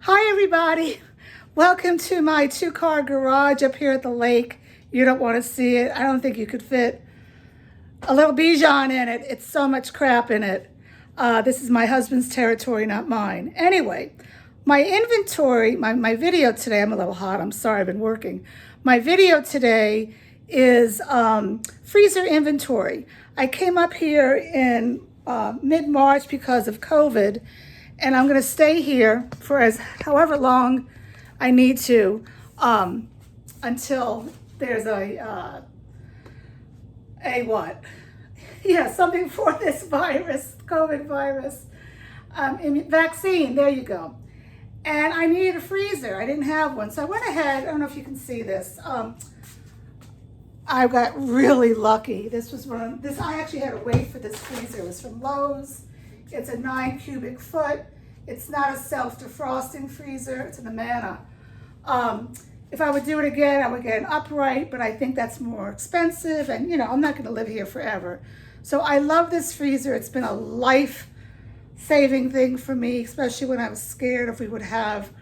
Hi everybody, welcome to my two-car garage up here at the lake. You don't want to see it. I don't think you could fit a little Bichon in it. It's so much crap in it. This is my husband's territory, not mine. Anyway, my inventory, my video today, I'm a little hot, I'm sorry, I've been working. My video today is freezer inventory. I came up here in mid-March because of COVID, and I'm going to stay here for however long I need to until there's a what? Yeah, something for this virus, COVID virus, vaccine, there you go. And I needed a freezer. I didn't have one. So I went ahead, I don't know if you can see this. I got really lucky. This was I actually had to wait for this freezer. It was from Lowe's. It's a 9 cubic foot. It's not a self-defrosting freezer. It's an Amana. If I would do it again, I would get an upright, but I think that's more expensive. And you know, I'm not going to live here forever. So I love this freezer. It's been a life-saving thing for me, especially when I was scared if we would have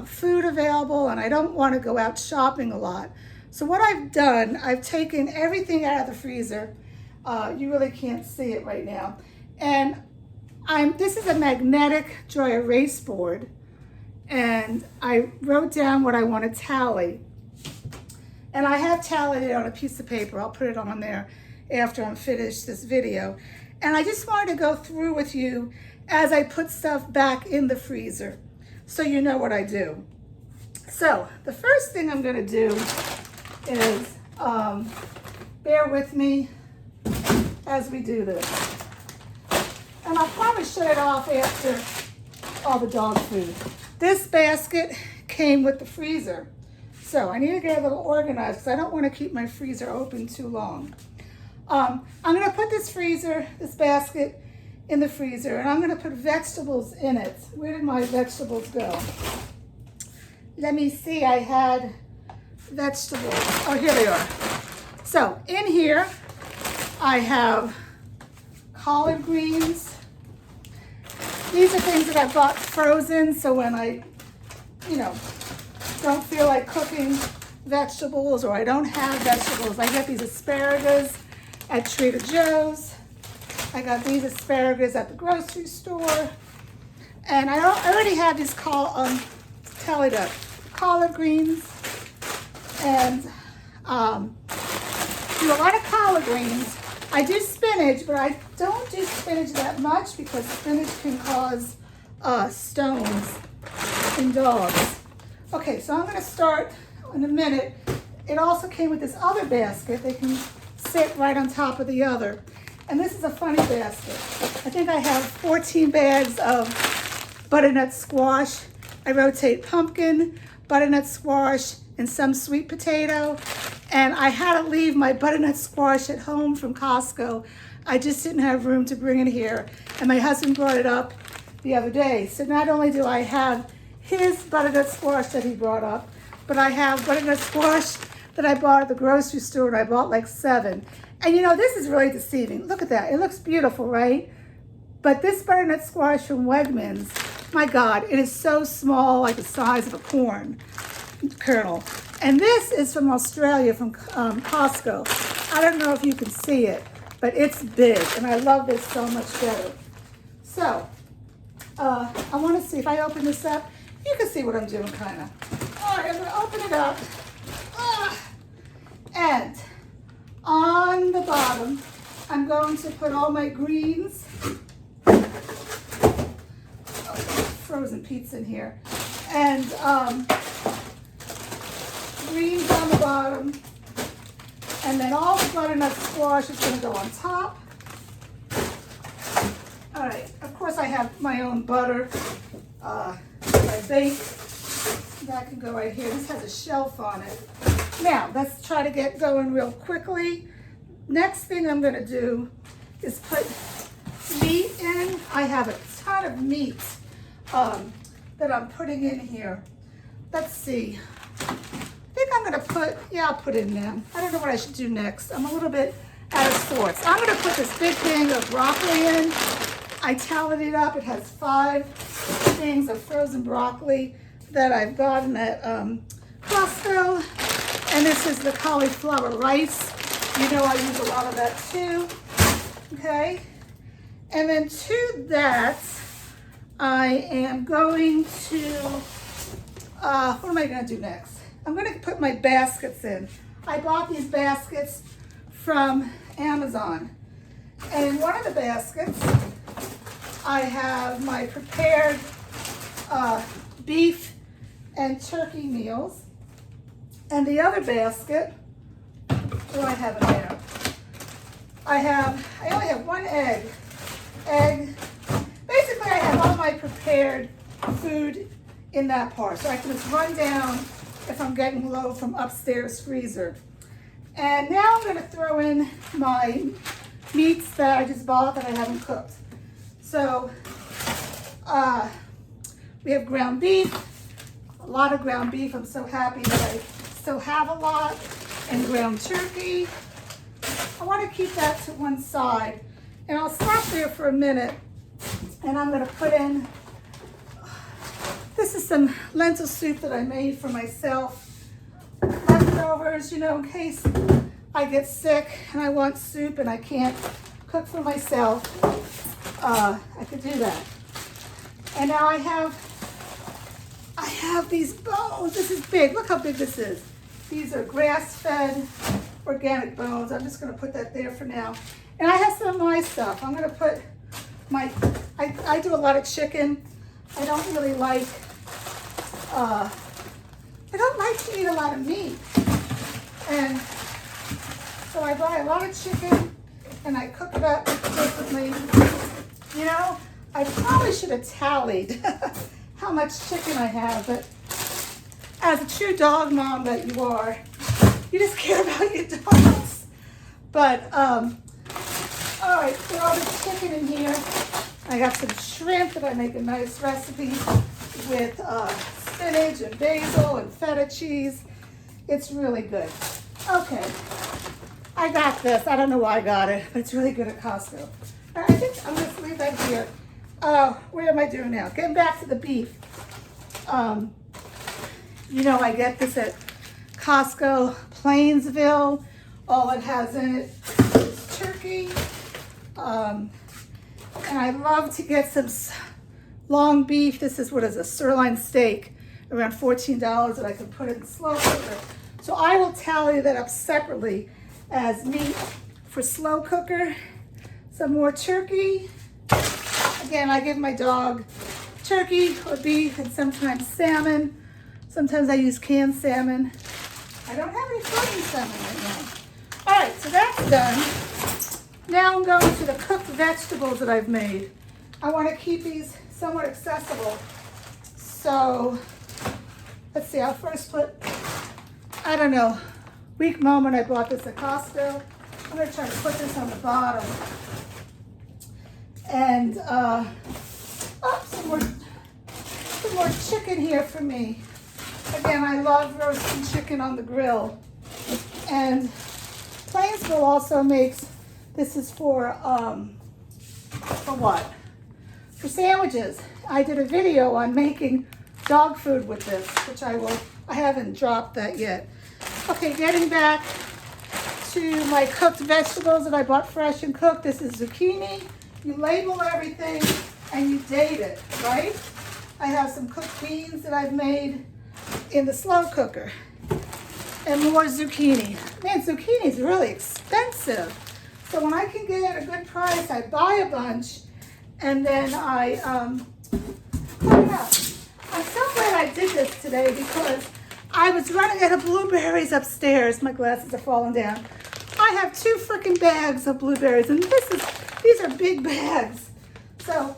food available, and I don't want to go out shopping a lot. So what I've done, I've taken everything out of the freezer. You really can't see it right now. And this is a magnetic dry erase board. And I wrote down what I want to tally. And I have tallied it on a piece of paper. I'll put it on there after I'm finished this video. And I just wanted to go through with you as I put stuff back in the freezer, so you know what I do. So the first thing I'm going to do is bear with me as we do this. And I'll probably shut it off after all the dog food. This basket came with the freezer. So I need to get a little organized because I don't want to keep my freezer open too long. I'm going to put this basket in the freezer, and I'm going to put vegetables in it. Where did my vegetables go? Let me see, I had vegetables. Oh, here they are. So in here, I have collard greens. These are things that I bought frozen, so when I, don't feel like cooking vegetables or I don't have vegetables, I get these asparagus at Trader Joe's. I got these asparagus at the grocery store. And I already have these collard greens. And do a lot of collard greens. I do spinach, but I don't do spinach that much because spinach can cause stones in dogs. Okay, so I'm going to start in a minute. It also came with this other basket. They can sit right on top of the other. And this is a funny basket. I think I have 14 bags of butternut squash. I rotate pumpkin, butternut squash, and some sweet potato. And I had to leave my butternut squash at home from Costco. I just didn't have room to bring it here. And my husband brought it up the other day. So not only do I have his butternut squash that he brought up, but I have butternut squash that I bought at the grocery store, and I bought like 7. And this is really deceiving. Look at that. It looks beautiful, right? But this butternut squash from Wegmans, my God, it is so small, like the size of a corn kernel. And this is from Australia, from Costco. I don't know if you can see it, but it's big, and I love this so much better. So, I want to see if I open this up. You can see what I'm doing, kind of. All right, I'm going to open it up. And on the bottom, I'm going to put all my greens. Frozen pizza in here. And greens on the bottom, and then all the butternut squash is going to go on top. All right, of course I have my own butter. I bake. That can go right here. This has a shelf on it. Now, let's try to get going real quickly. Next thing I'm going to do is put meat in. I have a ton of meat that I'm putting in here. Let's see. I think I'm going to I'll put in now. I don't know what I should do next. I'm a little bit out of sorts. I'm going to put this big thing of broccoli in. I tallied it up. It has 5 things of frozen broccoli that I've gotten at Costco. And this is the cauliflower rice. You know I use a lot of that too. Okay. And then to that, I am going to, what am I going to do next? I'm going to put my baskets in. I bought these baskets from Amazon. And in one of the baskets, I have my prepared beef and turkey meals. And the other basket, what do I have in there? I only have one egg. Basically I have all my prepared food in that part. So I can just run down if I'm getting low from upstairs freezer. And now I'm going to throw in my meats that I just bought that I haven't cooked. So we have ground beef, a lot of ground beef. I'm so happy that I still have a lot. And ground turkey. I want to keep that to one side. And I'll stop there for a minute. And I'm going to put in, this is some lentil soup that I made for myself. Leftovers, you know, in case I get sick and I want soup and I can't cook for myself. I could do that. And now I have these bones. This is big. Look how big this is. These are grass-fed organic bones. I'm just going to put that there for now. And I have some of my stuff. I'm going to put my, I do a lot of chicken. I don't really like, I don't like to eat a lot of meat. And so I buy a lot of chicken and I cook it up differently. You know, I probably should have tallied how much chicken I have, but as a true dog mom that you are, you just care about your dogs. But, all right, put all the chicken in here. I got some shrimp that I make a nice recipe with spinach and basil and feta cheese. It's really good. Okay, I got this. I don't know why I got it, but it's really good at Costco. All right, I think I'm going to leave that here. What am I doing now? Getting back to the beef. You know, I get this at Costco, Plainsville. All it has in it is turkey. And I love to get some long beef. This is what is a sirloin steak, around $14 that I can put in the slow cooker. So I will tally that up separately as meat for slow cooker. Some more turkey. Again, I give my dog turkey or beef and sometimes salmon. Sometimes I use canned salmon. I don't have any frozen salmon right now. All right, so that's done. Now I'm going to the cooked vegetables that I've made. I want to keep these somewhat accessible. So let's see, I'll first put, I don't know, week moment I bought this at Costco. I'm going to try to put this on the bottom. And some more chicken here for me. Again, I love roasting chicken on the grill. And Plainsville also makes, this is for what? For sandwiches. I did a video on making dog food with this, which I haven't dropped that yet. Okay, getting back to my cooked vegetables that I bought fresh and cooked. This is zucchini. You label everything and you date it, right? I have some cooked beans that I've made in the slow cooker. And more zucchini. Man, zucchini is really expensive. So when I can get it at a good price, I buy a bunch and then I cook it up. I'm so glad I did this today because I was running out of blueberries upstairs. My glasses are falling down. I have 2 freaking bags of blueberries and these are big bags. So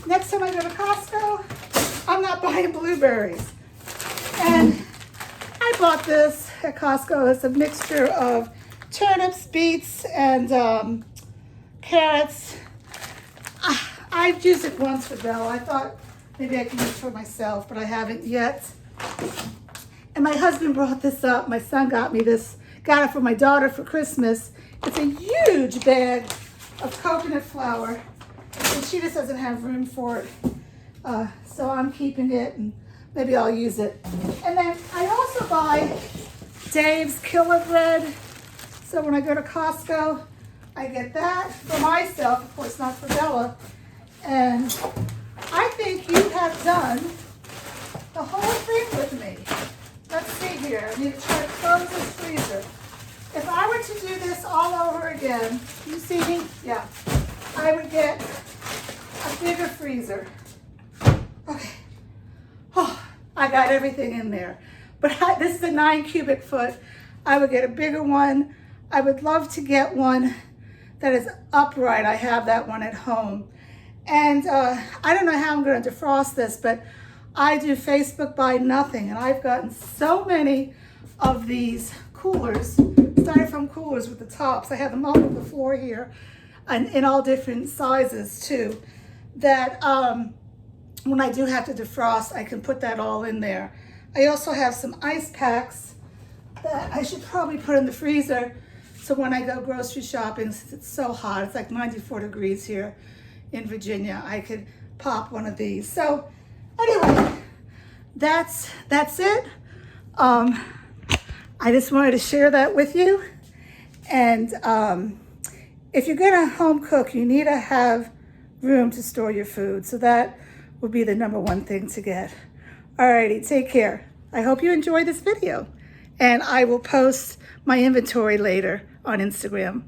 next time I go to Costco, I'm not buying blueberries. And I bought this at Costco. It's a mixture of turnips, beets, and carrots. I've used it once for Belle. I thought maybe I could use it for myself, but I haven't yet. And my husband brought this up. My son got me this, got it for my daughter for Christmas. It's a huge bag of coconut flour, and she just doesn't have room for it. So I'm keeping it, and maybe I'll use it. And then I also buy Dave's Killer Bread. So when I go to Costco, I get that for myself, of course not for Bella. And I think you have done the whole thing with me. Let's see here. I need to try to close this freezer. If I were to do this all over again, you see me? Yeah. I would get a bigger freezer. Okay. Oh, I got everything in there. But this is a 9 cubic foot. I would get a bigger one. I would love to get one that is upright. I have that one at home. And I don't know how I'm going to defrost this, but I do Facebook Buy Nothing, and I've gotten so many of these coolers, styrofoam coolers with the tops. I have them all over the floor here, and in all different sizes too, that when I do have to defrost, I can put that all in there. I also have some ice packs that I should probably put in the freezer, so when I go grocery shopping, since it's so hot, it's like 94 degrees here in Virginia, I could pop one of these. So anyway, that's it. I just wanted to share that with you. And if you're gonna home cook, you need to have room to store your food. So that would be the #1 thing to get. Alrighty, take care. I hope you enjoyed this video, and I will post my inventory later on Instagram.